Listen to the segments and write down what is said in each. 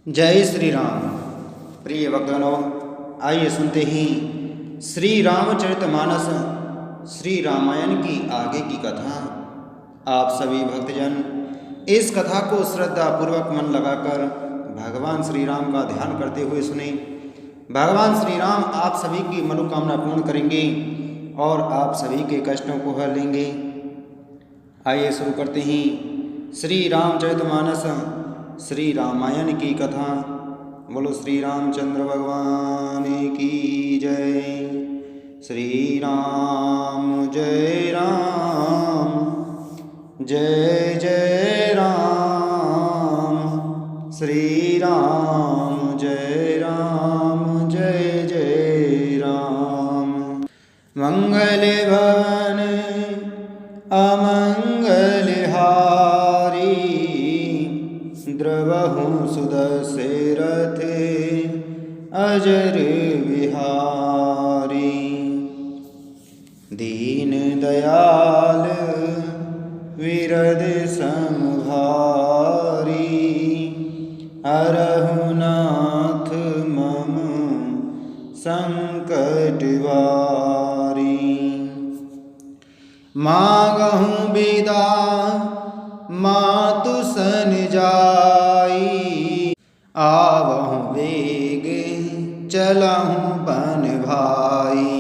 जय श्री राम। प्रिय भक्तगणों, आइए सुनते ही श्री रामचरितमानस श्री रामायण की आगे की कथा। आप सभी भक्तजन इस कथा को श्रद्धा पूर्वक मन लगाकर भगवान श्री राम का ध्यान करते हुए सुने। भगवान श्री राम आप सभी की मनोकामना पूर्ण करेंगे और आप सभी के कष्टों को हर लेंगे। आइए शुरू करते हैं श्री रामचरितमानस श्री रामायण की कथा। बोलो श्री रामचंद्र भगवान की जय। श्री राम जय राम, जय जय राम। श्री राम जय राम, जय जय राम। मंगल भवन अमंगल हारी, द्रवहु सुदशरथ अजर विहारी। दीन दयाल विरद समभारी, हरहु नाथ मम संकट वारी। मांगहु बिदा मातु सन जाई, आवहु वेग चलहु बन भाई।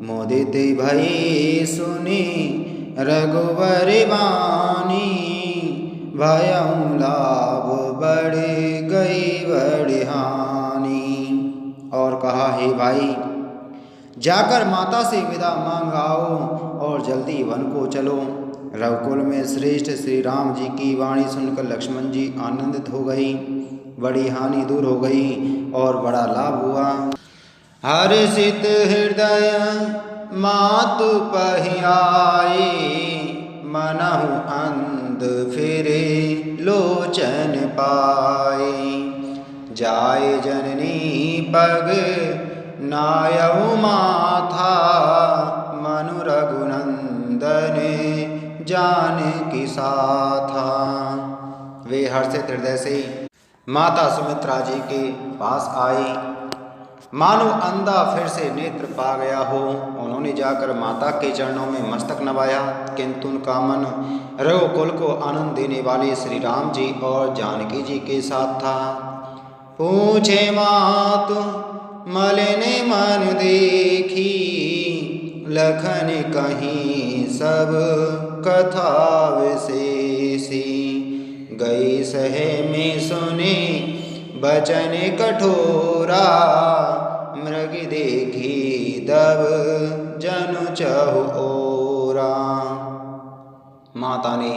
मोदित भई सुनि रघुवर बानी, भयउ लाभ बढ़ गई बड़ी हानि। और कहा, हे भाई, जाकर माता से विदा मांग आओ और जल्दी वन को चलो। रघुकुल में श्रेष्ठ श्री राम जी की वाणी सुनकर लक्ष्मण जी आनंदित हो गई। बड़ी हानि दूर हो गई और बड़ा लाभ हुआ। हर्षित हृदय मातु पहियाए, मनहु अंध फिरे लोचन पाए। जाय जननी पग नायउ माथा, मनु रघुनंदन जानकी साथा। वे हर्षित हृदय से माता सुमित्रा जी के पास आई, मानो अंधा फिर से नेत्र पा गया हो। उन्होंने जाकर माता के चरणों में मस्तक नवाया, किंतु उनका मन रघुकुल को आनंद देने वाले श्री राम जी और जानकी जी के साथ था। पूछे मातु मलिन मन देखी, लखन कहीं सब कथा विशेषी। गई सहे में सुने बचन कठोरा, मृग देखी दब जनु चहु ओरा। माता ने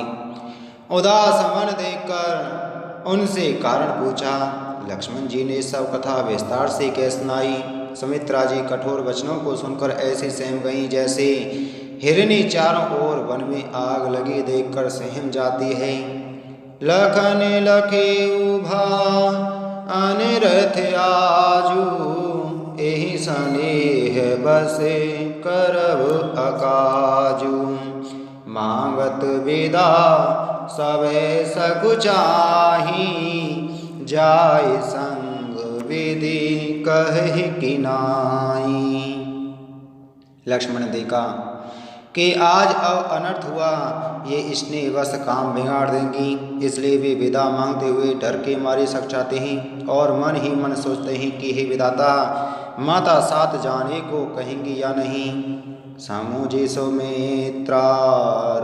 उदास मन देखकर उनसे कारण पूछा। लक्ष्मण जी ने सब कथा विस्तार से कह सुनाई। सुमित्रा जी कठोर वचनों को सुनकर ऐसे सहम गईं जैसे हिरनी चारों ओर वन में आग लगी देखकर सहम जाती है। लखन लखे उभा अनरथ आजू, एहि स्नेह बस करब अकाजू। मांगत विदा सबे सकुचाही, जाय संग विधि कहि किनाई। लक्ष्मण ने देखा कि आज अब अनर्थ हुआ, ये स्नेह वश काम बिगाड़ देंगी, इसलिए वे विदा मांगते हुए डर के मारे सकचाते हैं और मन ही मन सोचते हैं कि हे विधाता, माता साथ जाने को कहेंगी या नहीं। समुझे सुमित्रा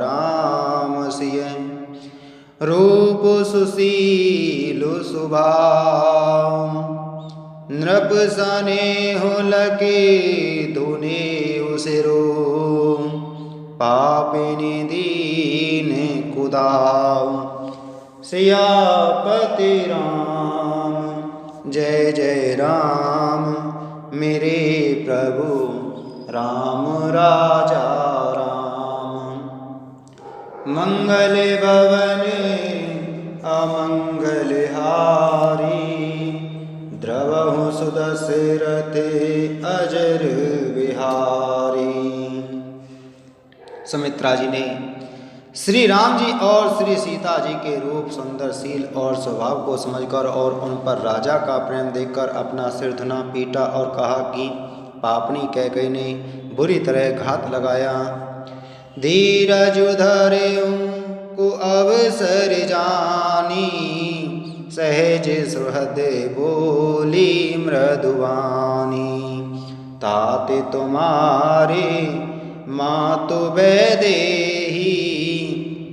राम सिय, रूप सुशील सुभाव। नृप सनेह लगे धुने उसिरो, पापिनी दीन कुदाव। सियापति राम जय जय राम, मेरे प्रभु राम राजा राम। मंगल भवन अमंगल हारी, द्रवहु सुदशरथ अजर विहारी। सुमित्रा जी ने श्री राम जी और श्री सीता जी के रूप, सुंदरशील और स्वभाव को समझकर और उन पर राजा का प्रेम देखकर अपना सिर धुना, पीटा और कहा कि पापनी कैकेयी ने बुरी तरह घात लगाया। धीरज धरे को अवसर जानी, सहज सुहृद बोली मृदुवानी। ताते तुम्हारे मातु वैदेही,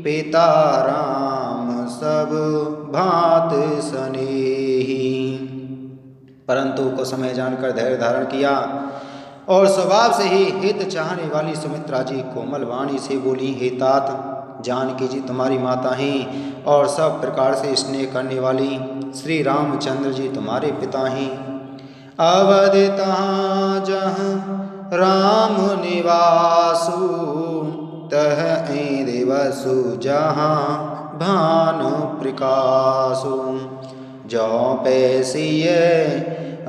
पिता राम सब भांत स्नेही। परंतु कुछ समय जानकर धैर्य धारण किया और स्वभाव से ही हित चाहने वाली सुमित्रा जी कोमल वाणी से बोली, हे तात, जानकी जी तुम्हारी माता हैं और सब प्रकार से स्नेह करने वाली श्री रामचंद्र जी तुम्हारे पिता हैं। अवध तहाँ जहाँ राम निवासु, तह दिवसु जहाँ भानु प्रकाशु। जो पैसिय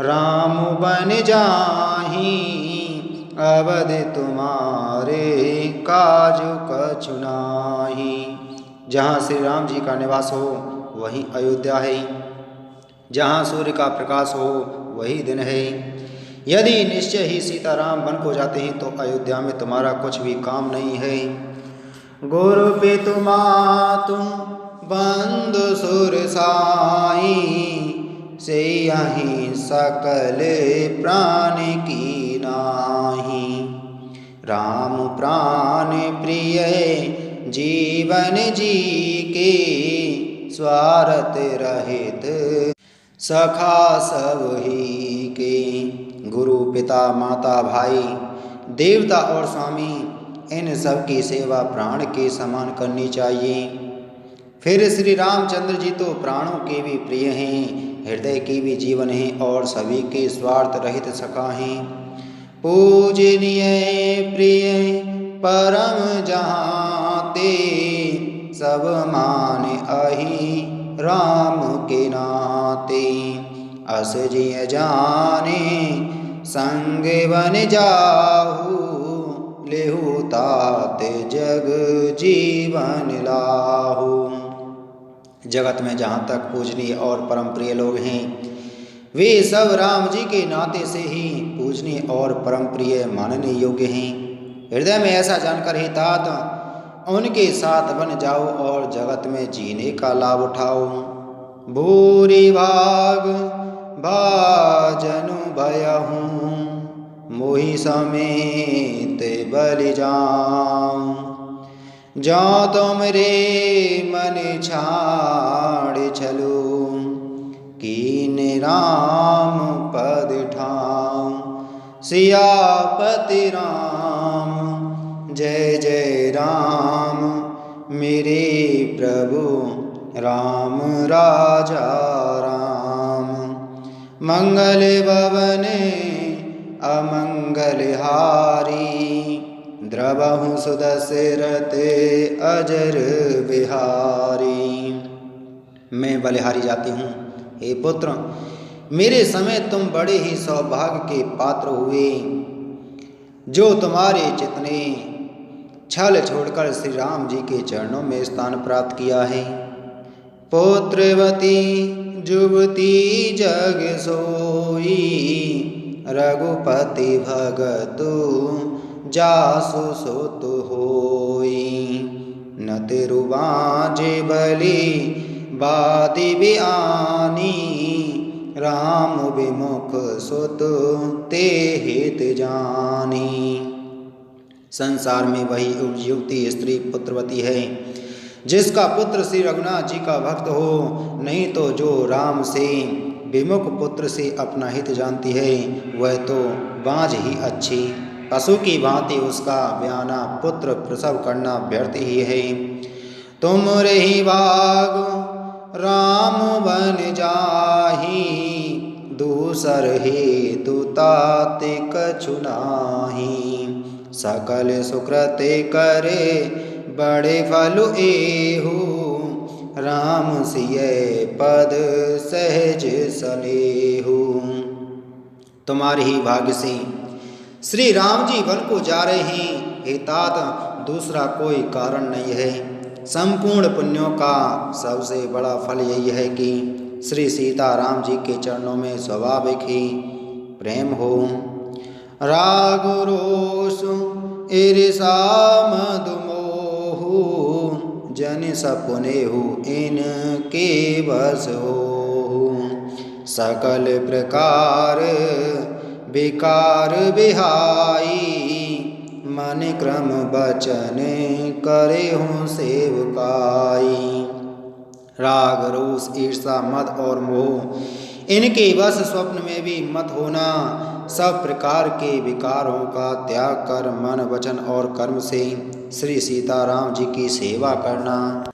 राम बन जाही, अवध तुम्हारे काज कछु नाहि। जहाँ श्री राम जी का निवास हो वही अयोध्या है, जहाँ सूर्य का प्रकाश हो वही दिन है। यदि निश्चय ही सीताराम वन को जाते हैं तो अयोध्या में तुम्हारा कुछ भी काम नहीं है। गुरु पितु मातु बंधु सुर साई, से यहीं सकल प्राण की नाही। राम प्राण प्रिय जीवन जी के, स्वार्थ रहित सखा सब ही के। गुरु, पिता, माता, भाई, देवता और स्वामी, इन सब की सेवा प्राण के समान करनी चाहिए। फिर श्री रामचंद्र जी तो प्राणों के भी प्रिय हैं, हृदय के भी जीवन हैं और सभी के स्वार्थ रहित सखा हैं। पूजनीय प्रिय परम जहाँ ते, सब मान अहि राम के नाते। अस जिय जाने संग बन जाहू, लेहु तात जग जीवन लाहू। जगत में जहाँ तक पूजनीय और परम प्रिय लोग हैं, वे सब राम जी के नाते से ही पूजनीय और परम प्रिय मानने योग्य हैं। हृदय में ऐसा जानकर ही तात उनके साथ बन जाओ और जगत में जीने का लाभ उठाओ। भूरि भाग भाजनु भयहूँ, मोहि समेत बलि जाऊँ। जो तुम रे मन छाड़ छलो, कीन राम पद ठाऊँ। सियापति राम जय जय राम, मेरे प्रभु राम राजा राम। मंगल भवन अमंगल हारी, द्रवहु सुदशरथ अजर बिहारी। मैं बलिहारी जाती हूँ, हे पुत्र, मेरे समय तुम बड़े ही सौभाग्य के पात्र हुए, जो तुम्हारे चितने छल छोड़कर श्री राम जी के चरणों में स्थान प्राप्त किया है। पुत्रवती जुवती जग सोई, रघुपति भगतु जासु सुत होई। न तिरुबाजे बलि बादि बिआनी, राम विमुख सुत ते हित जानी। संसार में वही युवती स्त्री पुत्रवती है जिसका पुत्र श्री रघुनाथ जी का भक्त हो, नहीं तो जो राम से विमुख पुत्र से अपना हित जानती है वह तो बाँझ ही अच्छी। पशु की भांति उसका ब्याना पुत्र प्रसव करना व्यर्थ ही है। तुम रही भाग राम बन जाही, दूसर हेतु तात कछु नाहि। सकल सुकृते करे बड़े फलु एहू, राम सिय पद सहज सलेहू। तुम्हारे ही भाग्य से श्री राम जी वन को जा रहे हैं, हे तात, दूसरा कोई कारण नहीं है। संपूर्ण पुण्यों का सबसे बड़ा फल यही है कि श्री सीताराम जी के चरणों में स्वाभाविक ही प्रेम हो। राग रोष ईर्षा मद मोह जन सपने हो इनके बस हो। सकल प्रकार विकार बिहाई मन क्रम बचन करे हूँ सेवकाई। राग रोष ईर्षा मद और मोह इनके बस स्वप्न में भी मत होना। सब प्रकार के विकारों का त्याग कर मन वचन और कर्म से श्री सीताराम जी की सेवा करना।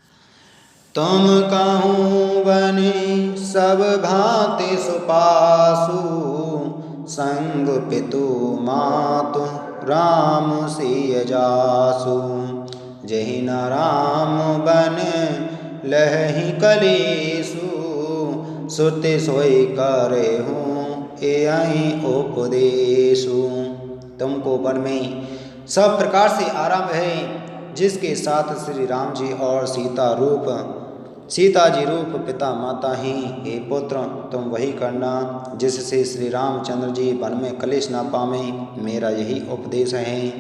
तुम कहूँ बने सब भांति सुपासु संग पितु मातु राम सिय जासु। जहि न राम बन लहि कलेसु सुरते सोई करे हूँ यही उपदेशु। तुमको वन में सब प्रकार से आराम है, जिसके साथ श्री राम जी और सीता जी रूप पिता माता ही। हे पुत्र तुम वही करना जिससे श्री रामचंद्र जी वन में कलेश न पावें। मेरा यही उपदेश है।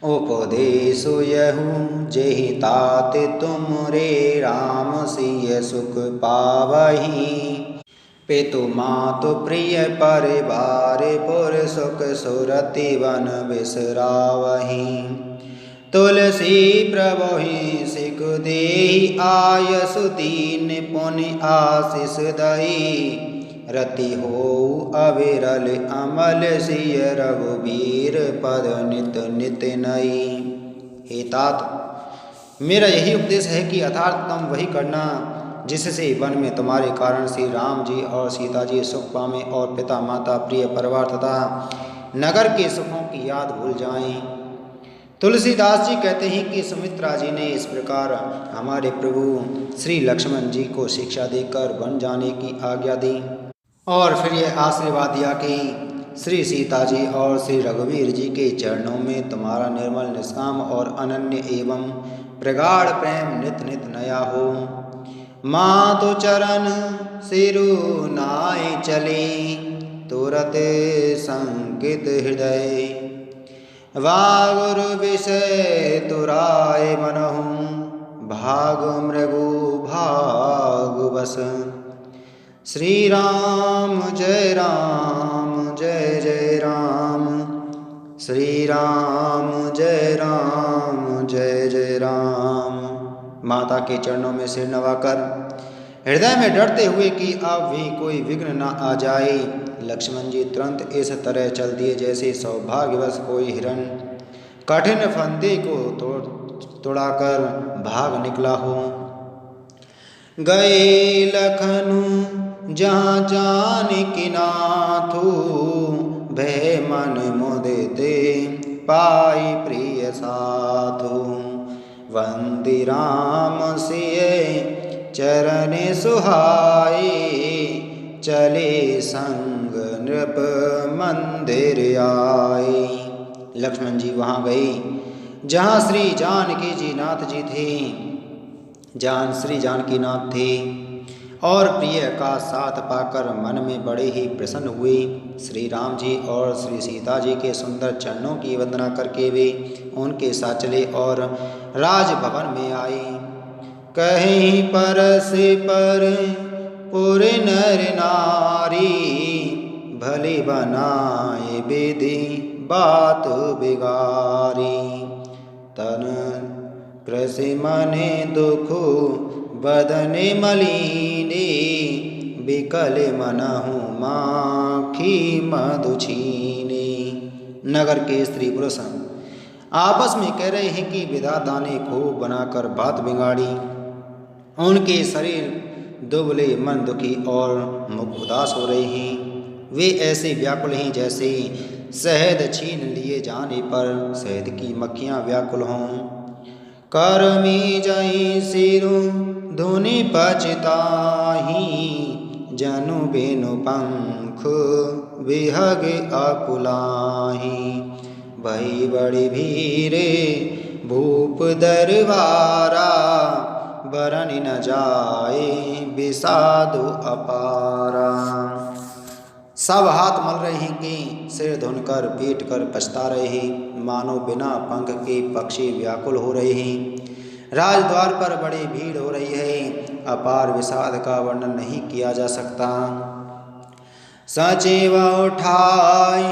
उपदेशु यहु जेहि तात तुम रे राम सिय सुख पावही। पितु मातु प्रिय परिवार पुर सुख सुरति वन बिसरावही। तुलसी प्रभुहि सिख देहि आयसु दीन पुनि आशीष दई। रति हो अविरल अमल सिय रघुवीर पद नित नित नई। हे तात मेरा यही उपदेश है कि अर्थात तुम वही करना जिससे वन में तुम्हारे कारण श्री राम जी और सीता जी सुख पावें और पिता माता प्रिय परिवार तथा नगर के सुखों की याद भूल जाएं। तुलसीदास जी कहते हैं कि सुमित्रा जी ने इस प्रकार हमारे प्रभु श्री लक्ष्मण जी को शिक्षा देकर वन जाने की आज्ञा दी और फिर यह आशीर्वाद दिया कि श्री सीता जी और श्री रघुवीर जी के चरणों में तुम्हारा निर्मल निष्काम और अनन्य एवं प्रगाढ़ प्रेम नित नित नया हो। मातु चरण सिरु नाय चले तुरत संकित हृदय। वागुरु विषय तुराय मनहु भाग मृगु भाग बस। श्री राम जय जय राम। श्री राम जय जय राम। माता के चरणों में सिर नवाकर हृदय में डरते हुए कि अब भी कोई विघ्न न आ जाए, लक्ष्मण जी तुरंत इस तरह चल दिए जैसे सौभाग्यवश कोई हिरण कठिन फंदे को तोड़ाकर भाग निकला हो। गए लखनऊ जहाँ जानकी नाथू भय मन मुदिते पाई प्रिय साधु। वंदे राम सिय चरण सुहाए चले संग नृप मंदिर आए। लक्ष्मण जी वहाँ गए जहाँ श्री जानकी जी नाथ जी थे, श्री जानकी नाथ थे और प्रिय का साथ पाकर मन में बड़े ही प्रसन्न हुए। श्री राम जी और श्री सीता जी के सुंदर चरणों की वंदना करके वे उनके साथ चले और राजभवन में आए। कहीं परस पर पुर नर नारी भले बनाए विधि बात बिगारी। तन कृषि मने दुख बदने मलिने विकल मनहु माखी मधुछीने। नगर के स्त्री पुरुष आपस में कह रहे हैं कि विधाता ने खूब बनाकर बात बिगाड़ी। उनके शरीर दुबले मन दुखी और मुख उदास हो रहे हैं। वे ऐसे व्याकुल हैं जैसे शहद छीन लिए जाने पर शहद की मक्खियाँ व्याकुल हों। कर्मी जई सिरु धुनि पचिताही जनु बेनु पंख विहग अकुलाही। भई बड़ी भीड़ भूप दरबारा, बरन न जाए विषादु अपारा। सब हाथ मल रहे हैं कि सिर धुनकर पीट कर पछता रहे हैं, मानो बिना पंख के पक्षी व्याकुल हो रहे हैं। राजद्वार पर बड़ी भीड़ हो रही है, अपार विषाद का वर्णन नहीं किया जा सकता। सचिव उठाई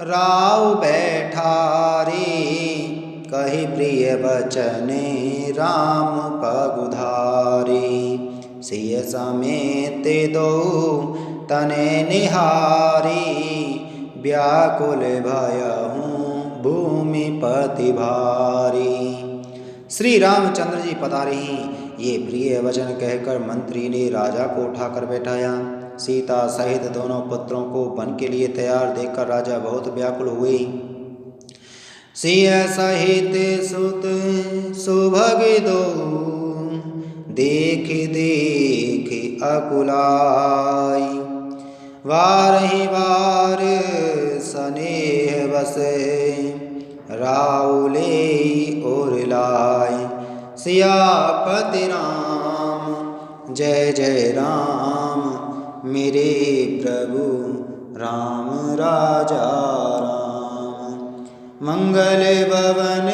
राव बैठा रे, कही प्रिय बचने राम पगुधारी। सिय समेत दो तने निहारी, व्याकुल भयहूँ भूमिपति भारी। श्री रामचंद्र जी पधारे हैं, ये प्रिय वचन कहकर मंत्री ने राजा को उठाकर बैठाया। सीता सहित दोनों पुत्रों को वन के लिए तैयार देखकर राजा बहुत व्याकुल हुए। सिय सहित सुत सुभग दो, देख देख अकुलाई। वारहि वार स्नेह बसे, राउले और लाय। सियापति राम जय जय राम, मेरे प्रभु राम राजा राम। मंगल भवन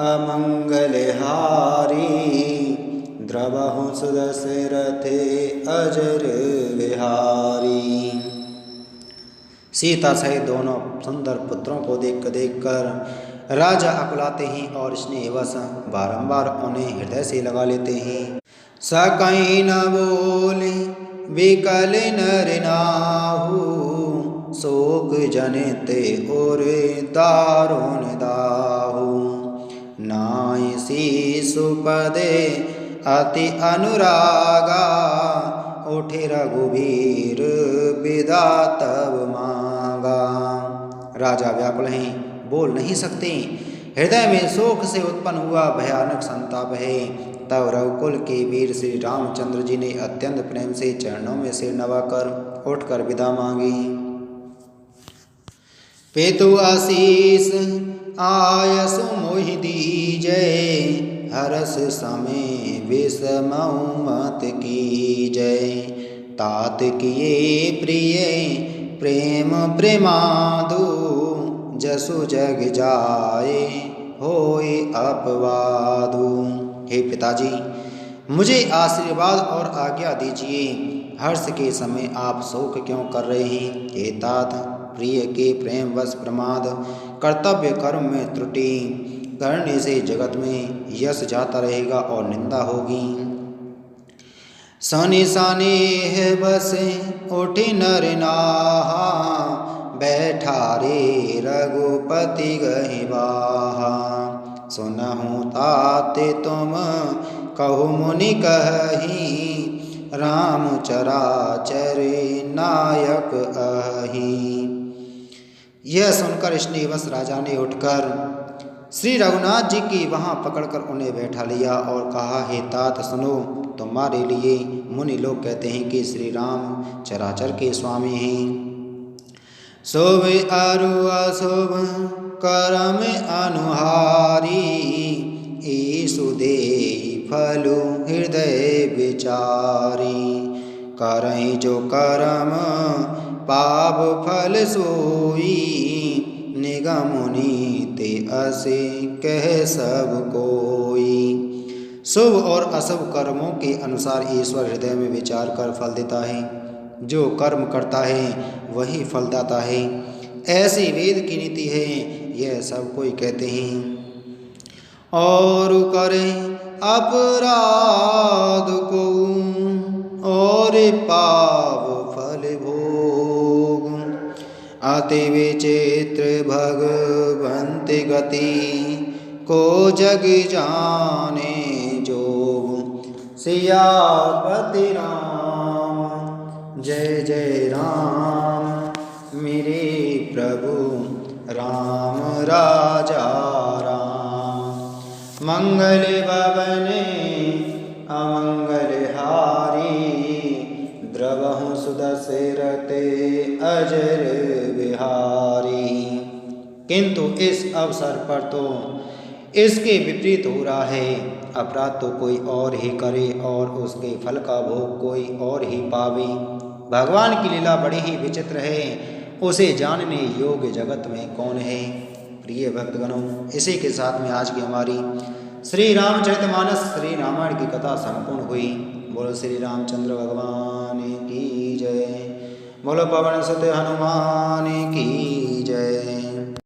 अमंगल हारी, द्रवहु सुदशरथे अजर विहारी। सीता सहित दोनों सुंदर पुत्रों को देख कर राजा अकुलाते हैं और स्नेहवश बारंबार उन्हें हृदय से लगा लेते हैं। सकई न बोले विकल नर नाहु, शोक जनिते और दारुण दाहु। नाई शीशु पदे अति अनुरागा, उठे रघुवीर विदा तब मांगा। राजा व्याकुल हैं, बोल नहीं सकते, हृदय में शोक से उत्पन्न हुआ भयानक संताप है। तब रघुकुल के वीर श्री रामचंद्र जी ने अत्यंत प्रेम से चरणों में सिर नवाकर उठकर विदा मांगी। पेतु आशीष आयसु मोहि दीजय, हरस समय विषमऊ मत कीजय। तात किए प्रिय प्रेम प्रेमादु, जसु जग जाए होए अपवादु। हे पिताजी, मुझे आशीर्वाद और आज्ञा दीजिए। हर्ष के समय आप शोक क्यों कर रहे हैं? हे तात, प्रिय के प्रेमवश प्रमाद, कर्तव्य कर्म में त्रुटि करने से जगत में यश जाता रहेगा और निंदा होगी। सनि सनेह बसे उठि नर नाहा, बैठा रे रघुपति गहि बाहा। सुनहु तात तुम कहु मुनि कही, राम चराचर नायक अहि। यह सुनकर स्नेहवश राजा ने उठकर श्री रघुनाथ जी की वहाँ पकड़कर उन्हें बैठा लिया और कहा, हे तात सुनो, तुम्हारे लिए मुनि लोग कहते हैं कि श्री राम चराचर के स्वामी हैं। शुभ अरु अशुभ कर्म अनुहारी, ईसु देहि फलु हृदय विचारी। करहि जो कर्म पाप फल सोई, निगम नीति असे कह सब कोई। शुभ और अशुभ कर्मों के अनुसार ईश्वर हृदय में विचार कर फल देता है। जो कर्म करता है वही फलदाता है, ऐसी वेद की नीति है, यह सब कोई कहते हैं। और करे अपराध को और पाप फल भोग, अति विचित्र भगवंत गति, को जग जाने जोग। सियापति राम जय जय राम, मेरे प्रभु राम राजा राम। मंगल भवने अमंगल हारी, द्रवहु सुदशरथे अजर विहारी। किंतु इस अवसर पर तो इसके विपरीत हो रहा है। अपराध तो कोई और ही करे और उसके फल का भोग कोई और ही पावे। भगवान की लीला बड़ी ही विचित्र है, उसे जानने योग्य जगत में कौन है। प्रिय भक्तगणों, इसी के साथ में आज की हमारी श्री रामचरितमानस श्री रामायण की कथा संपूर्ण हुई। बोलो श्री रामचंद्र भगवान की जय। बोलो पवन सुत हनुमान की